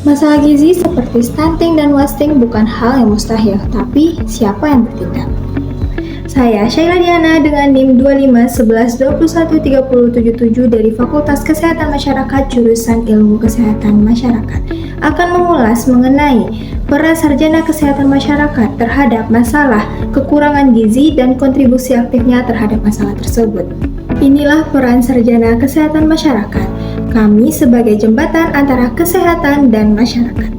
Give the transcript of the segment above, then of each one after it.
Masalah gizi seperti stunting dan wasting bukan hal yang mustahil, tapi siapa yang bertindak? Saya Syaila Diana dengan NIM 2511213077 dari Fakultas Kesehatan Masyarakat jurusan Ilmu Kesehatan Masyarakat akan mengulas mengenai peran sarjana kesehatan masyarakat terhadap masalah kekurangan gizi dan kontribusi aktifnya terhadap masalah tersebut. Inilah peran sarjana kesehatan masyarakat. Kami sebagai jembatan antara kesehatan dan masyarakat.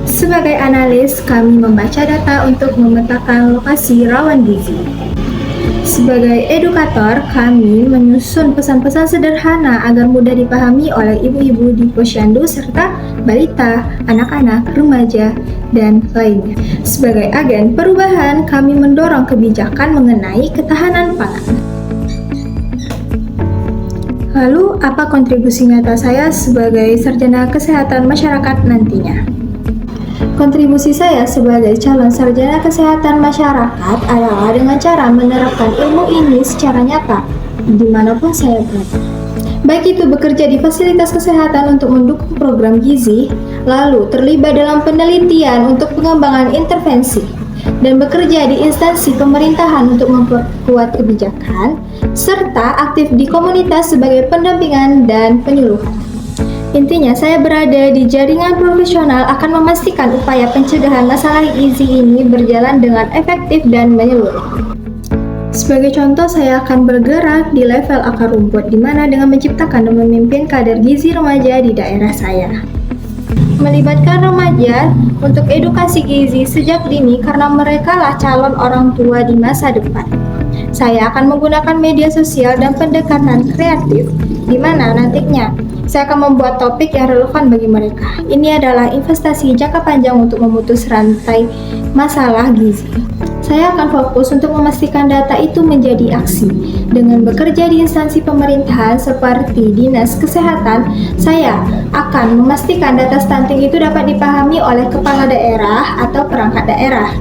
Sebagai analis, kami membaca data untuk memetakan lokasi rawan gizi. Sebagai edukator, kami menyusun pesan-pesan sederhana agar mudah dipahami oleh ibu-ibu di posyandu serta balita, anak-anak, remaja, dan lainnya. Sebagai agen perubahan, kami mendorong kebijakan mengenai ketahanan pangan. Lalu, apa kontribusi nyata saya sebagai sarjana kesehatan masyarakat nantinya? Kontribusi saya sebagai calon sarjana kesehatan masyarakat adalah dengan cara menerapkan ilmu ini secara nyata dimanapun saya berada. Baik itu bekerja di fasilitas kesehatan untuk mendukung program gizi, lalu terlibat dalam penelitian untuk pengembangan intervensi, dan bekerja di instansi pemerintahan untuk memperkuat kebijakan, serta aktif di komunitas sebagai pendampingan dan penyuluhan. Intinya, saya berada di jaringan profesional akan memastikan upaya pencegahan masalah gizi ini berjalan dengan efektif dan menyeluruh. Sebagai contoh, saya akan bergerak di level akar rumput, di mana dengan menciptakan dan memimpin kader gizi remaja di daerah saya. Melibatkan remaja untuk edukasi gizi sejak dini karena mereka lah calon orang tua di masa depan. Saya akan menggunakan media sosial dan pendekatan kreatif, di mana nantinya saya akan membuat topik yang relevan bagi mereka. Ini adalah investasi jangka panjang untuk memutus rantai masalah gizi. Saya akan fokus untuk memastikan data itu menjadi aksi. Dengan bekerja di instansi pemerintahan seperti Dinas Kesehatan, saya akan memastikan data stunting itu dapat dipahami oleh kepala daerah atau perangkat daerah.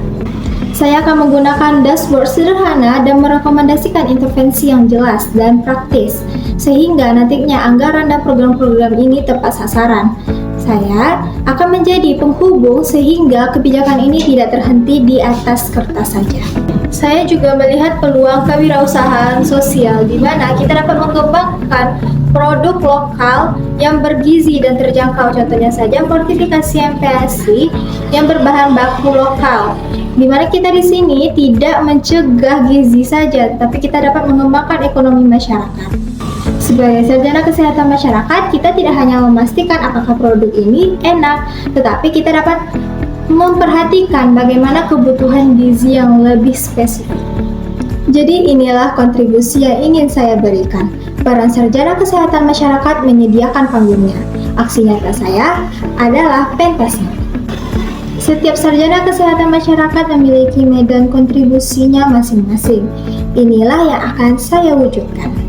Saya akan menggunakan dashboard sederhana dan merekomendasikan intervensi yang jelas dan praktis, sehingga nantinya anggaran dan program-program ini tepat sasaran. Saya akan menjadi penghubung sehingga kebijakan ini tidak terhenti di atas kertas saja. Saya juga melihat peluang kewirausahaan sosial di mana kita dapat mengembangkan produk lokal yang bergizi dan terjangkau, contohnya saja fortifikasi MPASI yang berbahan baku lokal. Di mana kita di sini tidak mencegah gizi saja, tapi kita dapat mengembangkan ekonomi masyarakat. Sebagai sarjana kesehatan masyarakat, kita tidak hanya memastikan apakah produk ini enak, tetapi kita dapat memperhatikan bagaimana kebutuhan gizi yang lebih spesifik. Jadi inilah kontribusi yang ingin saya berikan. Peran sarjana kesehatan masyarakat menyediakan panggungnya. Aksi nyata saya adalah pentasnya. Setiap sarjana kesehatan masyarakat memiliki medan kontribusinya masing-masing. Inilah yang akan saya wujudkan.